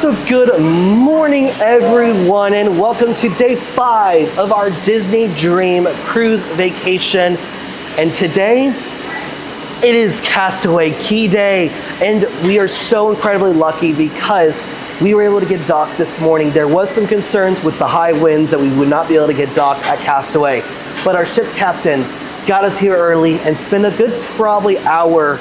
So good morning, everyone, and welcome to day 5 of our Disney Dream Cruise Vacation. And today, it is Castaway Cay Day, and we are so incredibly lucky because we were able to get docked this morning. There was some concerns with the high winds that we would not be able to get docked at Castaway, but our ship captain got us here early and spent a good probably hour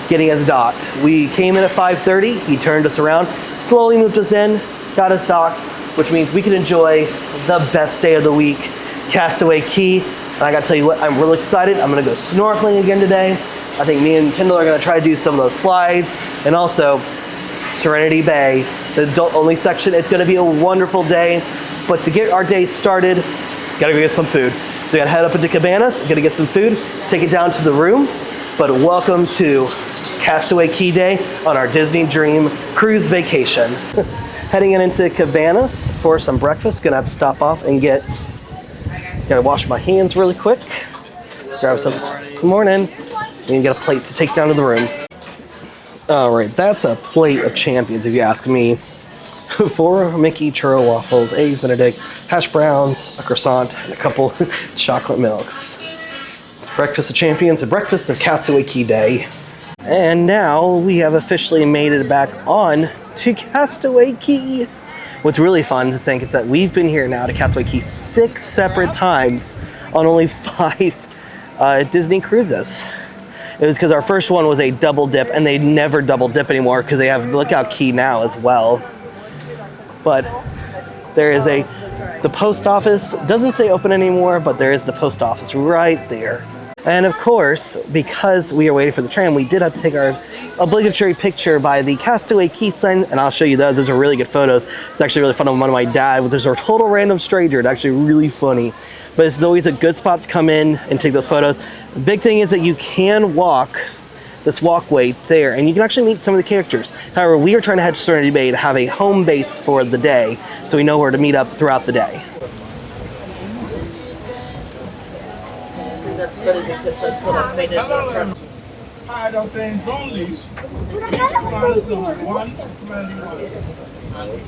getting us docked. We came in at 5:30, he turned us around, slowly moved us in, got us docked, which means we can enjoy the best day of the week, Castaway Cay. And I gotta tell you what, I'm really excited. I'm gonna go snorkeling again today. I think me and Kendall are gonna try to do some of those slides, and also Serenity Bay, the adult only section. It's gonna be a wonderful day, but to get our day started, gotta go get some food. So we gotta head up into Cabanas, gotta get some food, take it down to the room. But welcome to Castaway Cay Day on our Disney Dream Cruise Vacation. Heading into Cabanas for some breakfast. Gonna have to stop off and gotta wash my hands really quick. Grab some, good morning. And get a plate to take down to the room. All right, that's a plate of champions if you ask me. 4 Mickey churro waffles, eggs Benedict, hash browns, a croissant, and a couple chocolate milks. It's breakfast of champions, a breakfast of Castaway Cay Day. And now we have officially made it back on to Castaway Cay. What's really fun to think is that we've been here now to Castaway Cay 6 separate times on only 5 Disney cruises. It was because our first one was a double dip, and they never double dip anymore because they have Lookout Cay now as well. But there is the post office doesn't say open anymore, but there is the post office right there. And of course, because we are waiting for the tram, we did have to take our obligatory picture by the Castaway Cay sign, and I'll show you those. Those are really good photos. It's actually really fun with one of my dad. There's a total random stranger. It's actually really funny. But this is always a good spot to come in and take those photos. The big thing is that you can walk this walkway there, and you can actually meet some of the characters. However, we are trying to head to Serenity Bay to have a home base for the day, so we know where to meet up throughout the day. That's funny because that's what I've made it from. I don't think only. Each one is 121.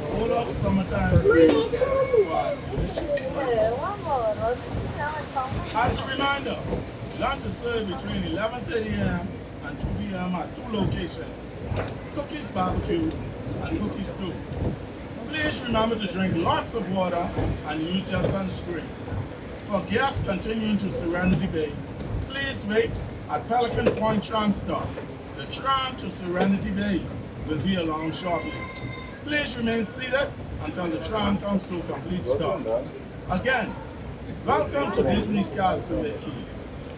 Hold up, summertime. As a reminder, lunch is served between 11:30 a.m. and 2 p.m. at 2 locations: Cookies Barbecue and Cookies Stew. Please remember to drink lots of water and use your sunscreen. For guests continuing to Serenity Bay, please wait at Pelican Point tram stop. The tram to Serenity Bay will be along shortly. Please remain seated until the tram comes to a complete stop. Again, welcome to Disney's Castaway Cay.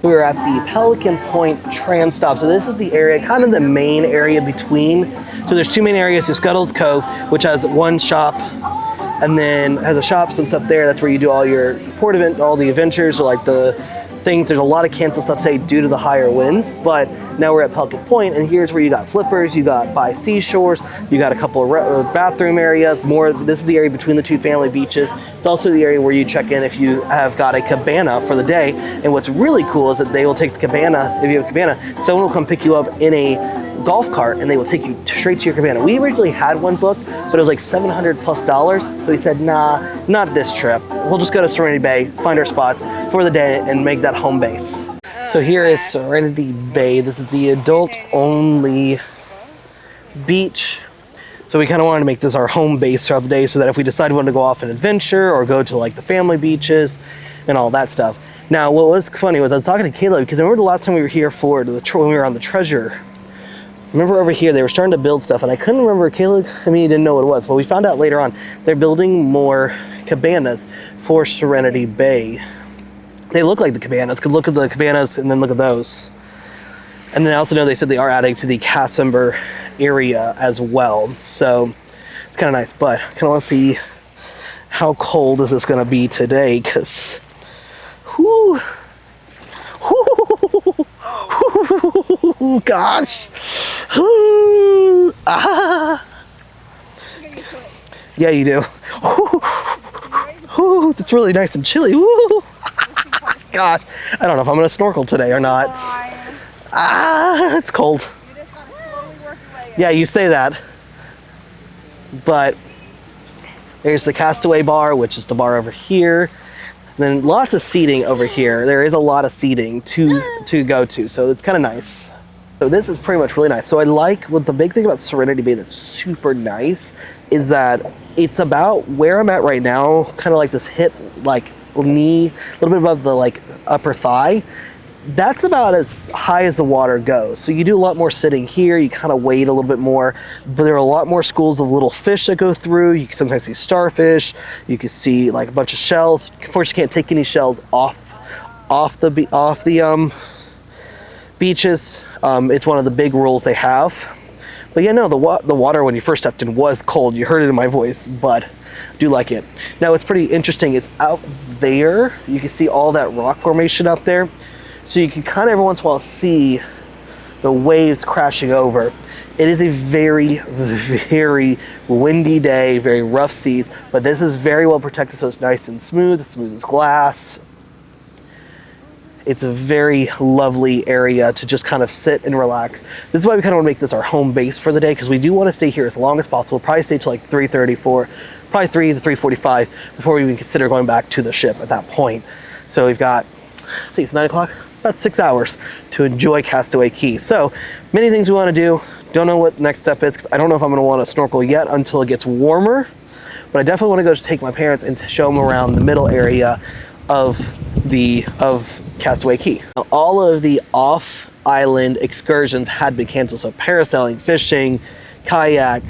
We're at the Pelican Point tram stop. So this is the area, kind of the main area between. So there's 2 main areas. There's Scuttle's Cove, which has one shop, and then has a shop since up there. That's where you do all your port event, all the adventures, or like the things. There's a lot of canceled stuff today due to the higher winds, but now we're at Pelican Point, and here's where you got flippers, you got by seashores, you got a couple of bathroom areas. This is the area between the 2 family beaches. It's also the area where you check in if you have got a cabana for the day. And what's really cool is that they will take the cabana. If you have a cabana, someone will come pick you up in a golf cart and they will take you straight to your cabana. We originally had one booked, but it was like $700+. So we said, nah, not this trip. We'll just go to Serenity Bay, find our spots for the day, and make that home base. So here is Serenity Bay. This is the adult only beach. So we kind of wanted to make this our home base throughout the day, so that if we decide we want to go off an adventure or go to like the family beaches and all that stuff. Now, what was funny was I was talking to Caleb, because I remember the last time we were here when we were on the Treasure. Remember over here, they were starting to build stuff, and I couldn't remember, Caleb, he didn't know what it was, but we found out later on, they're building more cabanas for Serenity Bay. They look like the cabanas, could look at the cabanas and then look at those. And then I also know they said they are adding to the Cassember area as well, so it's kind of nice, but I kind of want to see how cold is this going to be today, because, whoo, gosh. Yeah, you do. It's really nice and chilly. God, I don't know if I'm gonna snorkel today or not. It's cold. Yeah, you say that. but there's the Castaway bar, which is the bar over here. And then lots of seating over here. There is a lot of seating to go to, so it's kind of nice. So this is pretty much really nice. So I like, what the big thing about Serenity Bay that's super nice is that it's about where I'm at right now, kind of like this hip, like knee, a little bit above the like upper thigh. That's about as high as the water goes. So you do a lot more sitting here, you kind of wade a little bit more, but there are a lot more schools of little fish that go through. You can sometimes see starfish, you can see like a bunch of shells. Unfortunately, you can't take any shells off the beaches. It's one of the big rules they have. But yeah, no, the water when you first stepped in was cold. You heard it in my voice, but I do like it. Now, it's pretty interesting. It's out there. You can see all that rock formation out there. So you can kind of every once in a while see the waves crashing over. It is a very, very windy day, very rough seas, but this is very well protected, so it's nice and smooth as glass. It's a very lovely area to just kind of sit and relax. This is why we kind of want to make this our home base for the day, because we do want to stay here as long as possible. Probably stay till like 3:34, probably 3 to 3:45 before we even consider going back to the ship at that point. So we've got, see, it's 9 o'clock, about 6 hours to enjoy Castaway Cay. So many things we want to do. Don't know what next step is, because I don't know if I'm going to want to snorkel yet until it gets warmer. But I definitely want to go to take my parents and to show them around the middle area of Castaway Cay. Now, all of the off-island excursions had been canceled, so parasailing, fishing, kayak,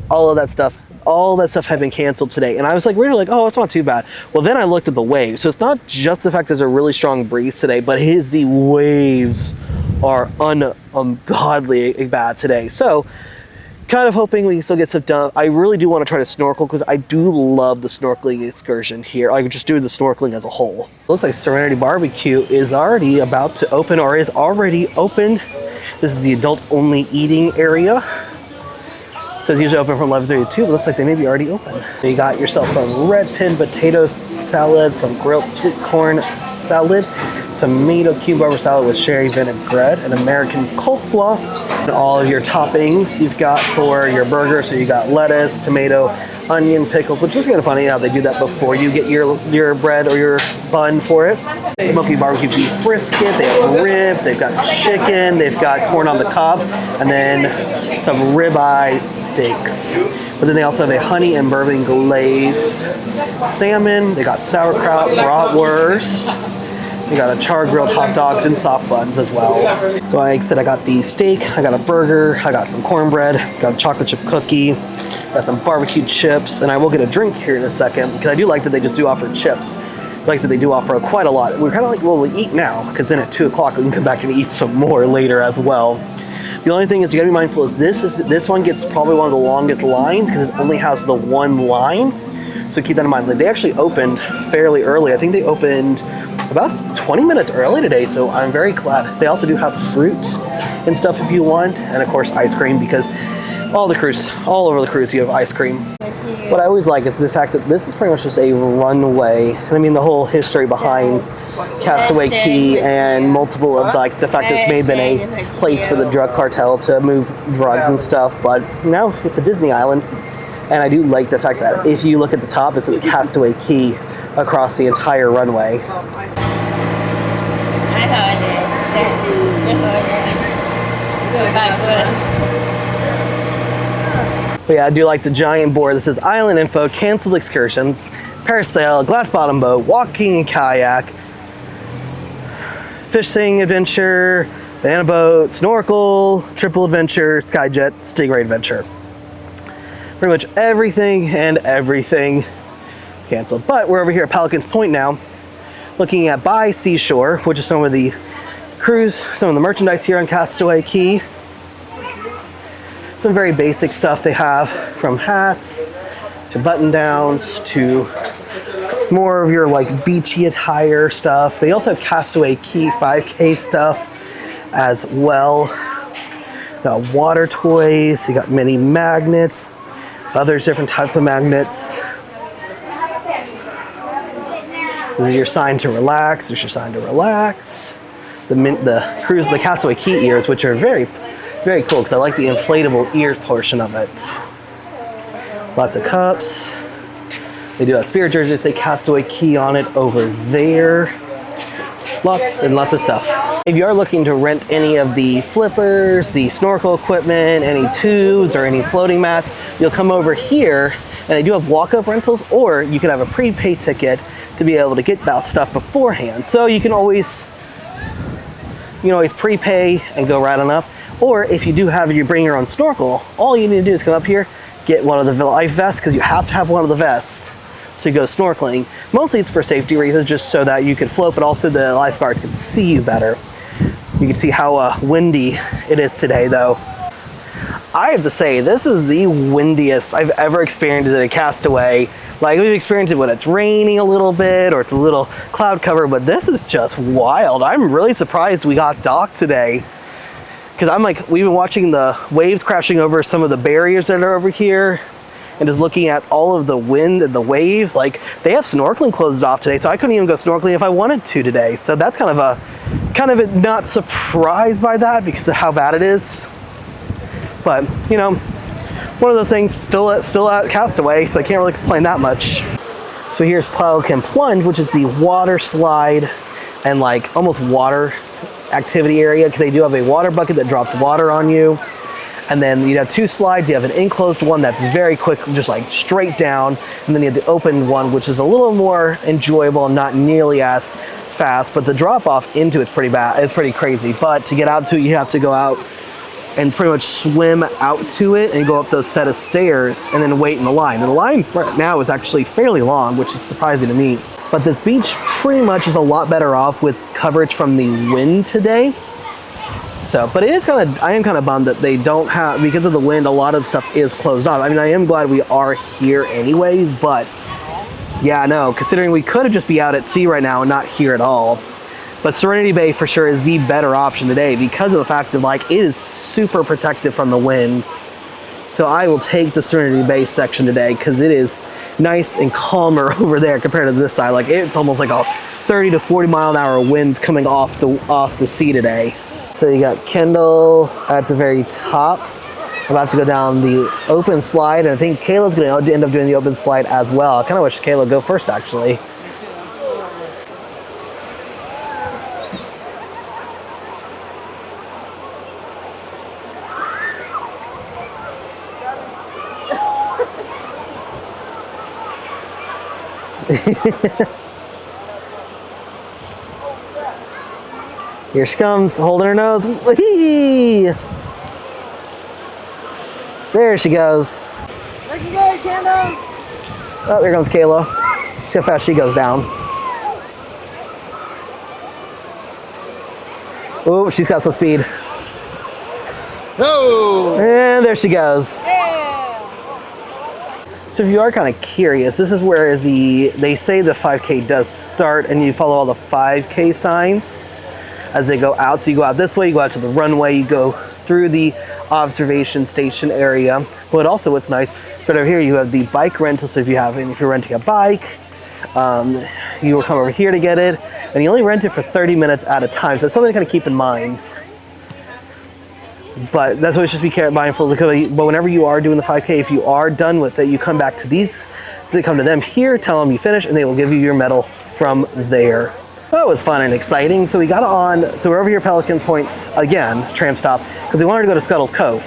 all that stuff had been canceled today. And I was like, really, like, oh, it's not too bad. Well, then I looked at the waves. So it's not just the fact there's a really strong breeze today, but the waves are ungodly bad today. So kind of hoping we can still get stuff done. I really do want to try to snorkel, because I do love the snorkeling excursion here. I could just do the snorkeling as a whole. Looks like Serenity Barbecue is already about to open, or is already open. This is the adult only eating area. It says usually open from 11:30 to 2, but looks like they may be already open. You got yourself some red pin potato salad, some grilled sweet corn salad, tomato cucumber salad with sherry vinaigrette, and American coleslaw. And all of your toppings you've got for your burger. So you got lettuce, tomato, onion, pickles, which is kind of funny how they do that before you get your bread or your bun for it. Smoky barbecue beef brisket, they have ribs, they've got chicken, they've got corn on the cob, and then some ribeye steaks. But then they also have a honey and bourbon glazed salmon, they got sauerkraut, bratwurst, we got a char grilled hot dogs and soft buns as well. So like I said, I got the steak, I got a burger, I got some cornbread, got a chocolate chip cookie, got some barbecue chips, and I will get a drink here in a second, because I do like that they just do offer chips. Like I said, they do offer quite a lot. We're kind of like, well, we eat now, because then at 2 o'clock we can come back and eat some more later as well. The only thing is you gotta be mindful is this one gets probably one of the longest lines, because it only has the one line. So keep that in mind. Like, they actually opened fairly early. I think they opened about 20 minutes early today, so I'm very glad. They also do have fruit and stuff if you want, and of course ice cream, because all over the cruise you have ice cream. What I always like is the fact that this is pretty much just a runway. I mean, the whole history behind Castaway Cay and multiple of like the fact that it's may have been a place for the drug cartel to move drugs and stuff, but now it's a Disney island. And I do like the fact that if you look at the top, it says Castaway Cay across the entire runway. But yeah, I do like the giant board that says Island Info, canceled excursions, parasail, glass bottom boat, walking and kayak, fishing adventure, banana boat, snorkel, triple adventure, skyjet, stingray adventure. Pretty much everything canceled. But we're over here at Pelican's Point now, looking at By Seashore, which is some of the merchandise here on Castaway Cay. Some very basic stuff they have, from hats to button downs to more of your like beachy attire stuff. They also have Castaway Cay 5K stuff as well. Got water toys, you got mini magnets, other different types of magnets. This is your sign to relax. There's your sign to relax. The Castaway Cay ears, which are very, very cool, because I like the inflatable ears portion of it. Lots of cups. They do have spirit jerseys, say Castaway Cay on it over there. Lots and lots of stuff. If you are looking to rent any of the flippers, the snorkel equipment, any tubes, or any floating mats, you'll come over here, and they do have walk-up rentals, or you can have a prepaid ticket to be able to get that stuff beforehand. So you can always prepay and go right on up. Or if you do have, you bring your own snorkel, all you need to do is come up here, get one of the life vests, because you have to have one of the vests to go snorkeling. Mostly it's for safety reasons, just so that you can float, but also the lifeguards can see you better. You can see how windy it is today, though. I have to say, this is the windiest I've ever experienced at a Castaway. Like, we've experienced it when it's raining a little bit, or it's a little cloud cover, but this is just wild. I'm really surprised we got docked today. Because we've been watching the waves crashing over some of the barriers that are over here, and just looking at all of the wind and the waves. Like, they have snorkeling closed off today, so I couldn't even go snorkeling if I wanted to today. So that's kind of not surprised by that because of how bad it is. But, one of those things, still at Castaway, so I can't really complain that much. So here's Pelican Plunge, which is the water slide and almost water activity area, because they do have a water bucket that drops water on you. And then you have two slides. You have an enclosed one that's very quick, just straight down. And then you have the open one, which is a little more enjoyable and not nearly as fast. But the drop off into it's pretty bad. It's pretty crazy. But to get out to it, you have to go out and pretty much swim out to it and go up those set of stairs and then wait in the line. And the line right now is actually fairly long, which is surprising to me. But this beach pretty much is a lot better off with coverage from the wind today. So, but I am kind of bummed that they don't have, because of the wind, a lot of stuff is closed off. I mean, I am glad we are here anyways, but yeah, no, considering we could have just be out at sea right now and not here at all. But Serenity Bay for sure is the better option today because of the fact that it is super protected from the wind. So I will take the Serenity Bay section today because it is nice and calmer over there compared to this side. It's almost like a 30 to 40 mile an hour winds coming off the sea today. So you got Kendall at the very top, about to go down the open slide, and I think Kayla's going to end up doing the open slide as well. I kind of wish Kayla would go first, actually. Here she comes, holding her nose. Whee! There she goes. Looking good, Kendall. Oh, here comes Kayla. See how fast she goes down. Oh, she's got some speed. No. And there she goes. So if you are kind of curious, this is where they say the 5K does start, and you follow all the 5K signs as they go out. So you go out this way, you go out to the runway, you go through the observation station area. But also what's nice, right over here you have the bike rental. So if you're renting a bike, you will come over here to get it, and you only rent it for 30 minutes at a time. So it's something to kind of keep in mind. But that's always just be mindful. But whenever you are doing the 5K, if you are done with it, you come back to these. They come to them here, tell them you finished, and they will give you your medal from there. That was fun and exciting. So we got on. So we're over here, Pelican Point again, tram stop, because we wanted to go to Scuttle's Cove.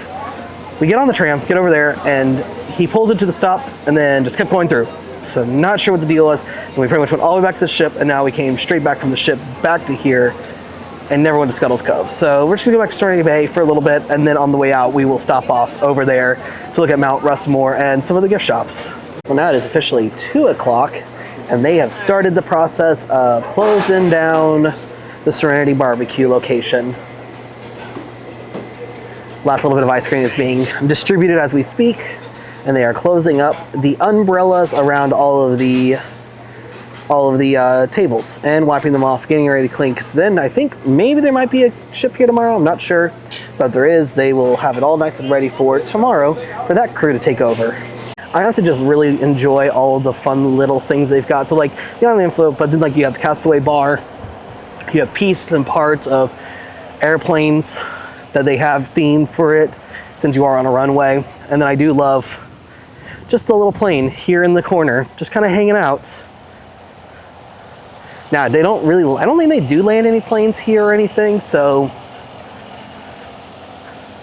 We get on the tram, get over there, and he pulls it to the stop, and then just kept going through. So not sure what the deal was. And we pretty much went all the way back to the ship, and now we came straight back from the ship back to here, and never went to Scuttle's Cove. So we're just gonna go back to Serenity Bay for a little bit, and then on the way out, we will stop off over there to look at Mount Rushmore and some of the gift shops. Well, now it is officially 2 o'clock, and they have started the process of closing down the Serenity Barbecue location. Last little bit of ice cream is being distributed as we speak, and they are closing up the umbrellas around all of the tables and wiping them off, getting ready to clean, because then I think maybe there might be a ship here tomorrow. I'm not sure, but if there is, they will have it all nice and ready for tomorrow for that crew to take over. I also just really enjoy all of the fun little things they've got. So you have the info, but then you have the Castaway Bar, you have pieces and parts of airplanes that they have themed for it since you are on a runway. And then I do love just a little plane here in the corner, just kind of hanging out. Now, they don't really, I don't think they do land any planes here or anything, so,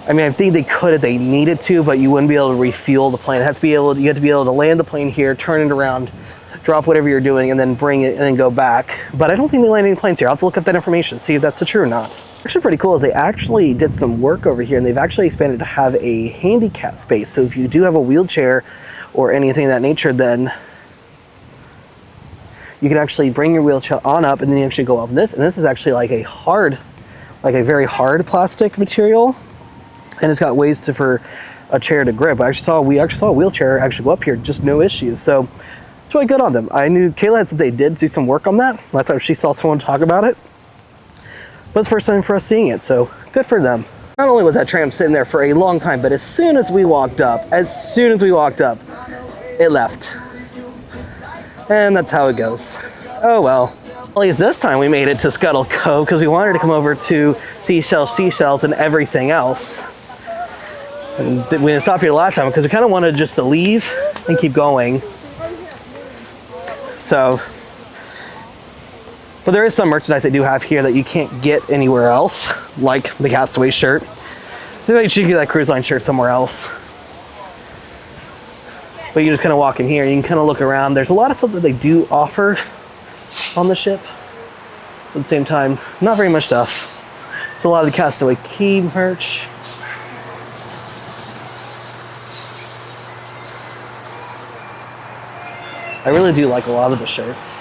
I mean, I think they could if they needed to, but you wouldn't be able to refuel the plane. You have to be able to land the plane here, turn it around, drop whatever you're doing, and then bring it and then go back. But I don't think they land any planes here. I'll have to look up that information, see if that's true or not. Actually pretty cool is they actually did some work over here, and they've actually expanded to have a handicap space. So if you do have a wheelchair or anything of that nature, then you can actually bring your wheelchair on up, and then you actually go up this. And this is actually like a very hard plastic material, and it's got ways for a chair to grip. We actually saw a wheelchair actually go up here, just no issues. So it's really good on them. I knew Kayla said they did do some work on that. Last time she saw someone talk about it. But it's the first time for us seeing it, so good for them. Not only was that tram sitting there for a long time, but as soon as we walked up, it left. And that's how it goes. Oh well. At least this time we made it to Scuttle Cove because we wanted to come over to seashells, and everything else. And we didn't stop here the last time because we kind of wanted just to leave and keep going. So, but there is some merchandise they do have here that you can't get anywhere else, like the Castaway shirt. I think you should get that cruise line shirt somewhere else. But you just kind of walk in here, you can kind of look around. There's a lot of stuff that they do offer on the ship. At the same time, not very much stuff. So a lot of the Castaway Cay merch. I really do like a lot of the shirts,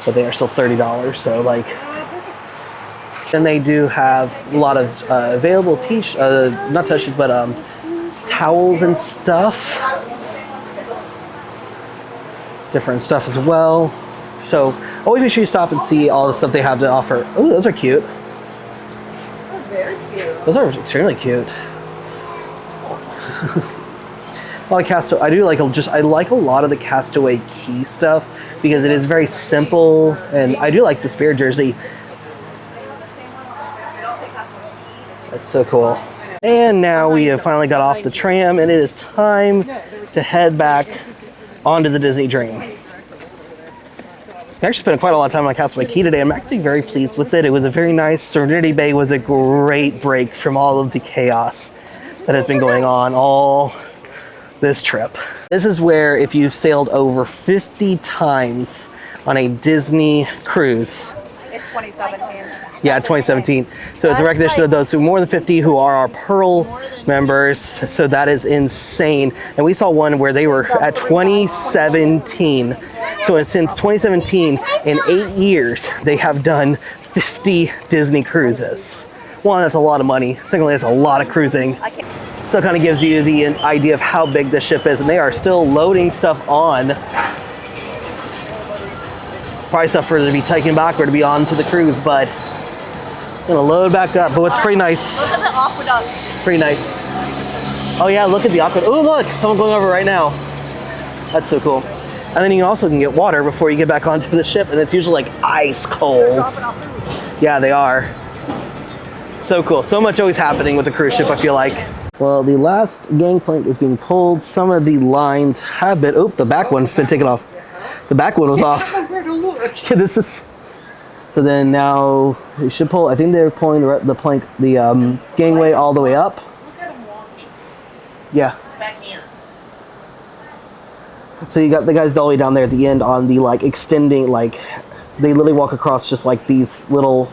but they are still $30, so like. Then they do have a lot of available not t-shirts, but towels and stuff. Different stuff as well. So always make sure you stop and see all the stuff they have to offer. Oh, those are cute. That's very cute. Those are extremely cute. A lot of Castaway. I like a lot of the Castaway Cay stuff because it is very simple, and I do like the Spirit jersey. That's so cool. And now we have finally got off the tram, and it is time to head back onto the Disney Dream. I actually spent quite a lot of time on Castaway Cay today. I'm actually very pleased with it. It was a very nice. Serenity Bay was a great break from all of the chaos that has been going on all this trip. This is where if you've sailed over 50 times on a Disney cruise. It's 2017. Yeah, 2017. So it's a recognition of those who more than 50 who are our Pearl members. So that is insane. And we saw one where they were at 2017. So since 2017, in 8 years, they have done 50 Disney cruises. One, that's a lot of money. Secondly, that's a lot of cruising. So it kind of gives you the idea of how big the ship is, and they are still loading stuff on. Probably stuff for it to be taken back or to be on to the cruise, but gonna load back up. But what's pretty nice. Look at the aqueduct. Pretty nice. Oh yeah, look at the aqueduct. Oh look, someone going over right now. That's so cool. And then you also can get water before you get back onto the ship, and it's usually like ice cold. Yeah, they are. So cool. So much always happening with the cruise ship, I feel like. Well, the last gangplank is being pulled. Some of the lines have been, the back one's been taken off. The back one was off. Yeah, this is, so then now we should pull, I think they're pulling the gangway all the way up. Yeah. Back in. So you got the guys all the way down there at the end on the extending, they literally walk across just these little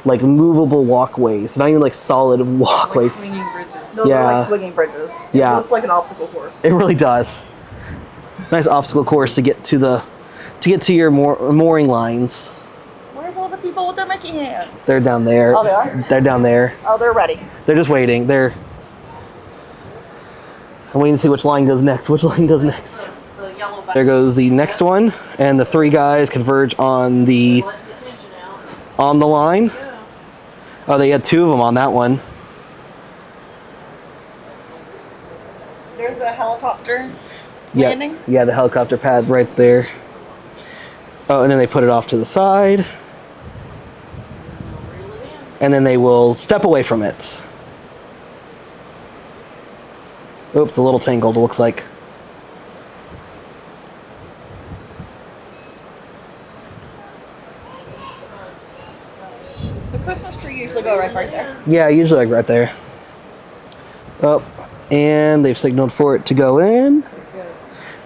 movable walkways, not even solid walkways. Swinging bridges. No, Yeah. they're swinging bridges. Yeah. It looks like an obstacle course. It really does. Nice obstacle course to get to your mooring lines. Where's all the people with their Mickey hands? They're down there. Oh, they are? They're down there. Oh, they're ready. They're just waiting. I'm waiting to see which line goes next. Which line goes next? The yellow button. There goes the next one, and the 3 guys converge on the line. Oh, they had 2 of them on that one. There's a helicopter Yeah, landing. yeah, the helicopter pad right there. Oh, and then they put it off to the side. And then they will step away from it. Oops, a little tangled, it looks like. The Christmas tree usually go right there. Yeah, usually like right there. Oh, and they've signaled for it to go in.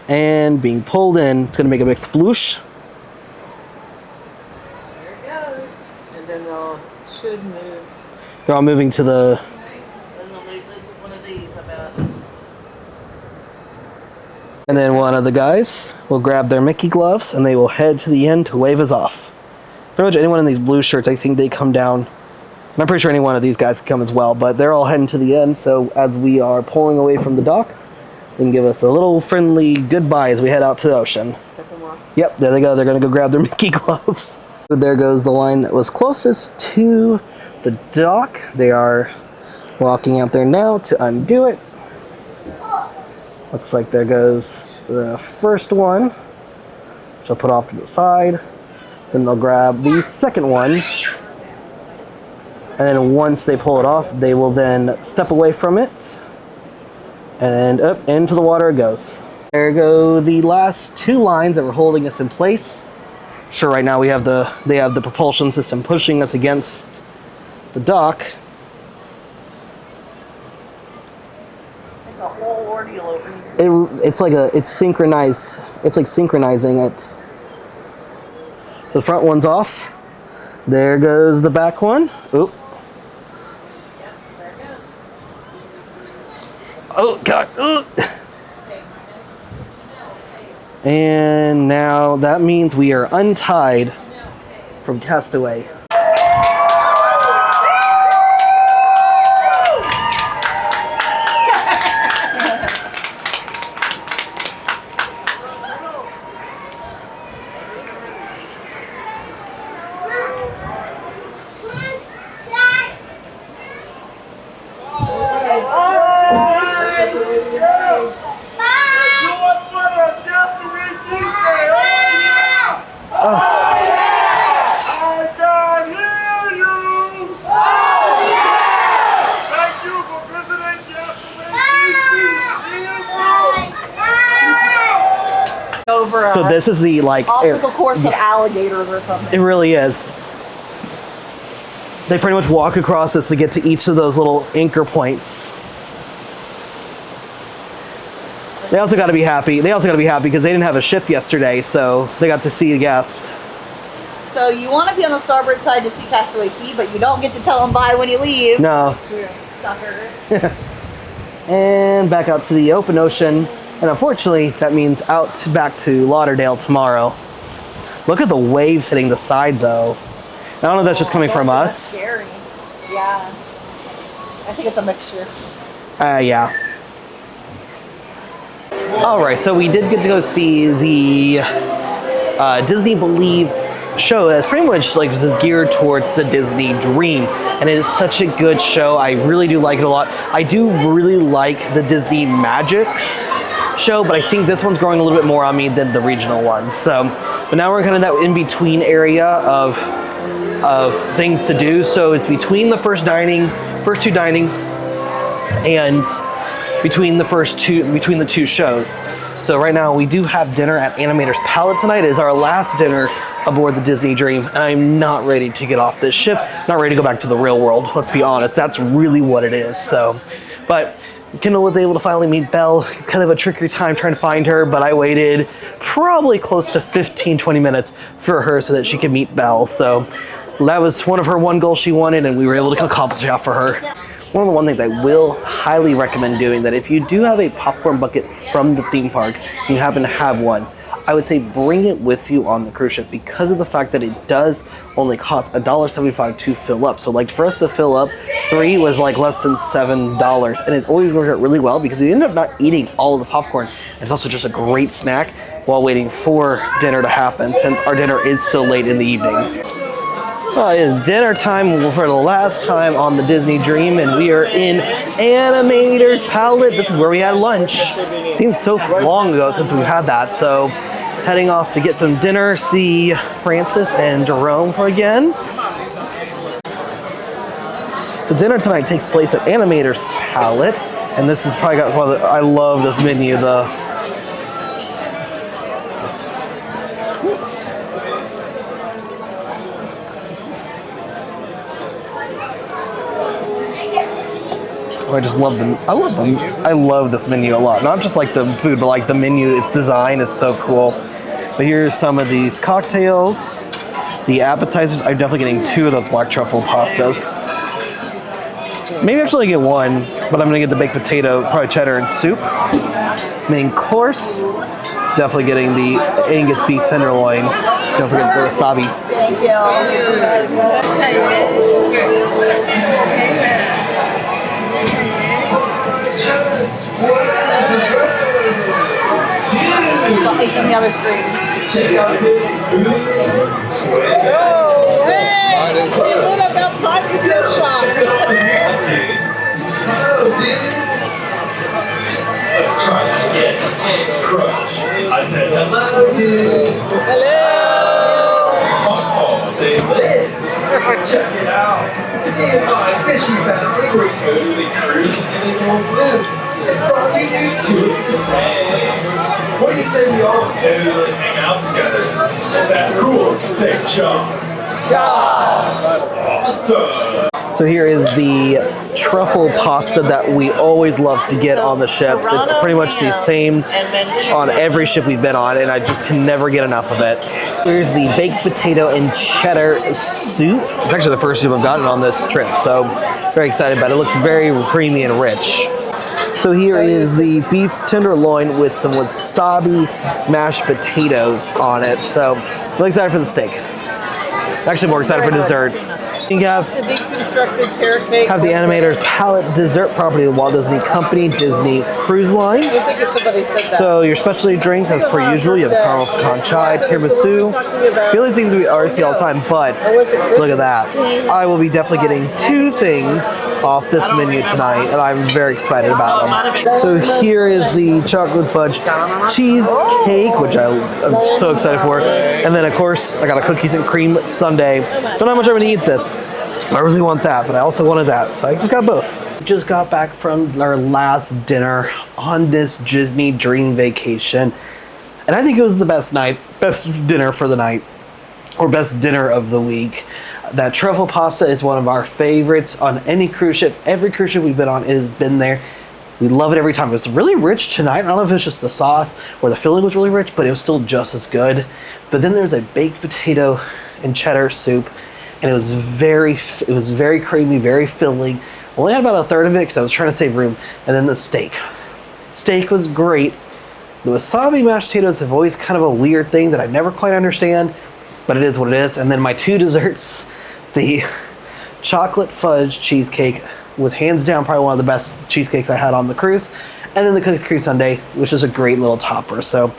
And being pulled in, it's going to make a big sploosh. There it goes. And then they'll should move. They're all moving to the... Then they'll move this one of these, I bet. And then one of the guys will grab their Mickey gloves and they will head to the end to wave us off. Pretty much anyone in these blue shirts, I think they come down. And I'm pretty sure any one of these guys can come as well, but they're all heading to the end. So as we are pulling away from the dock, they can give us a little friendly goodbye as we head out to the ocean. Yep, there they go. They're going to go grab their Mickey gloves. So there goes the line that was closest to the dock. They are walking out there now to undo it. Looks like there goes the first one, which I'll put off to the side. Then they'll grab the second one. And then once they pull it off, they will then step away from it. And up into the water it goes. There go the last two lines that were holding us in place. Sure, right now they have the propulsion system pushing us against the dock. It's a whole ordeal over here. It's synchronized. It's like synchronizing it. So the front one's off. There goes the back one. Oop. Yep, there it goes. Oh God. Ooh. And now that means we are untied from Castaway. Over So this is the obstacle course of alligators or something. It really is. They pretty much walk across this to get to each of those little anchor points. They also got to be happy. They also got to be happy because they didn't have a ship yesterday, so they got to see a guest. So you want to be on the starboard side to see Castaway Cay, but you don't get to tell them bye when you leave. No. Sucker. And back out to the open ocean. And unfortunately, that means out back to Lauderdale tomorrow. Look at the waves hitting the side, though. I don't know if that's just coming from That's us. scary. Yeah. I think it's a mixture. Yeah. All right, so we did get to go see the Disney Believe show that's pretty much like just geared towards the Disney dream, and it is such a good show. I really do like it a lot. I do really like the Disney Magics show, but I think this one's growing a little bit more on me than the regional one. So, but now we're kind of that in-between area of things to do. So it's between the first two dinings, and between the two shows. So right now we do have dinner at Animator's Palette tonight. It is our last dinner aboard the Disney Dream, and I'm not ready to get off this ship. Not ready to go back to the real world. Let's be honest, that's really what it is. So, but Kendall was able to finally meet Belle. It's kind of a trickier time trying to find her, but I waited probably close to 15-20 minutes for her so that she could meet Belle. So that was one of her one goals she wanted, and we were able to accomplish that for her. One of the things I will highly recommend doing, that if you do have a popcorn bucket from the theme parks, and you happen to have one, I would say bring it with you on the cruise ship, because of the fact that it does only cost $1.75 to fill up. So like for us to fill up, 3 was like less than $7, and it always worked out really well because we ended up not eating all of the popcorn. And it's also just a great snack while waiting for dinner to happen, since our dinner is so late in the evening. Well, it is dinner time for the last time on the Disney Dream, and we are in Animator's Palette. This is where we had lunch. Seems so long ago since we've had that, so heading off to get some dinner, see Francis and Jerome again. So dinner tonight takes place at Animator's Palette, and this is probably got one of the, I love this menu, I just love them. I love them. I love this menu a lot. Not just like the food, but like the menu design is so cool. But here's some of these cocktails. The appetizers, I'm definitely getting 2 of those black truffle pastas. Maybe actually get 1, but I'm gonna get the baked potato, probably cheddar and soup. Main course, definitely getting the Angus beef tenderloin. Don't forget the wasabi. Thank you. On the other screen. Check out this smooth sweat. Oh, hey! You lit up outside the gift shop. Hello, dudes. Let's try it again. Eggs crunch. I said hello, dudes. Hello. Oh, they lit. Check it out. Me and my fishing family were totally cruising in one blue. It's all you dudes do the same. What do you say we all totally hang out together? If that's cool, say chop. Awesome. So here is the truffle pasta that we always love to get on the ships. It's pretty much the same on every ship we've been on, and I just can never get enough of it. Here's the baked potato and cheddar soup. It's actually the first soup I've gotten on this trip, so very excited about it. It looks very creamy and rich. So here is the beef tenderloin with some wasabi mashed potatoes on it. So really excited for the steak. Actually more excited for dessert. You have The big constructed carrot cake. the animator's palette dessert property of the Walt Disney Company, Disney Cruise Line. I think if somebody said that. So your specialty drinks, as per usual, you have caramel pecan chai, tiramisu. I feel these things we already see all the time, but look at that. I will be definitely getting 2 things off this menu tonight, and I'm very excited about them. So here is the chocolate fudge cheesecake, which I'm so excited for. And then, of course, I got a cookies and cream sundae. Don't know how much I'm going to eat this. I really want that, but I also wanted that, so I just got both. Just got back from our last dinner on this Disney Dream Vacation, and I think it was the best dinner for the night, or best dinner of the week. That truffle pasta is one of our favorites on any cruise ship. Every cruise ship we've been on, it has been there. We love it every time. It was really rich tonight. I don't know if it was just the sauce or the filling was really rich, but it was still just as good. But then there's a baked potato and cheddar soup, and it was very creamy, very filling. Only had about a third of it because I was trying to save room. And then the steak. Steak was great. The wasabi mashed potatoes have always kind of a weird thing that I never quite understand, but it is what it is. And then my 2 desserts, the chocolate fudge cheesecake with hands down probably one of the best cheesecakes I had on the cruise, and then the cookies cream sundae, which is a great little topper. So.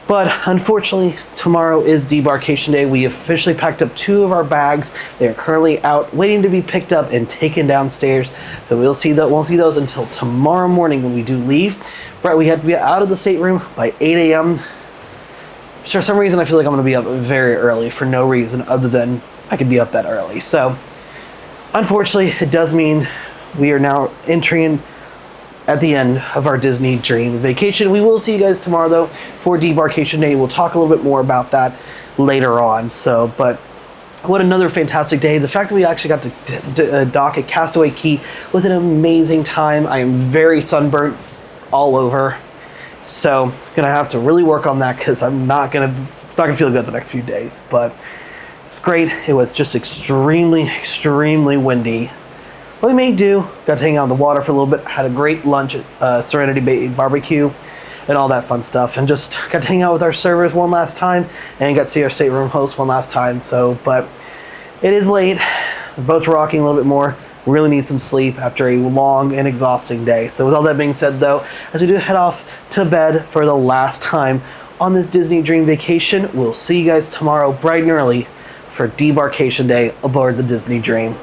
But unfortunately, tomorrow is debarkation day. We officially packed up 2 of our bags. They are currently out waiting to be picked up and taken downstairs. So we'll see those until tomorrow morning when we do leave. Right, we have to be out of the stateroom by 8 a.m. For some reason, I feel like I'm going to be up very early for no reason other than I could be up that early. So unfortunately, it does mean we are now entering at the end of our Disney Dream Vacation. We will see you guys tomorrow, though, for debarkation day. We'll talk a little bit more about that later on. So, but what another fantastic day. The fact that we actually got to dock at Castaway Cay was an amazing time. I am very sunburnt all over. So, gonna have to really work on that because I'm not gonna feel good the next few days. But it's great. It was just extremely windy. What we may do, got to hang out on the water for a little bit, had a great lunch at Serenity Bay Barbecue and all that fun stuff, and just got to hang out with our servers one last time and got to see our stateroom host one last time. So, but it is late, the boat's rocking a little bit more, really need some sleep after a long and exhausting day. So with all that being said though, as we do head off to bed for the last time on this Disney Dream Vacation, we'll see you guys tomorrow bright and early for debarkation day aboard the Disney Dream.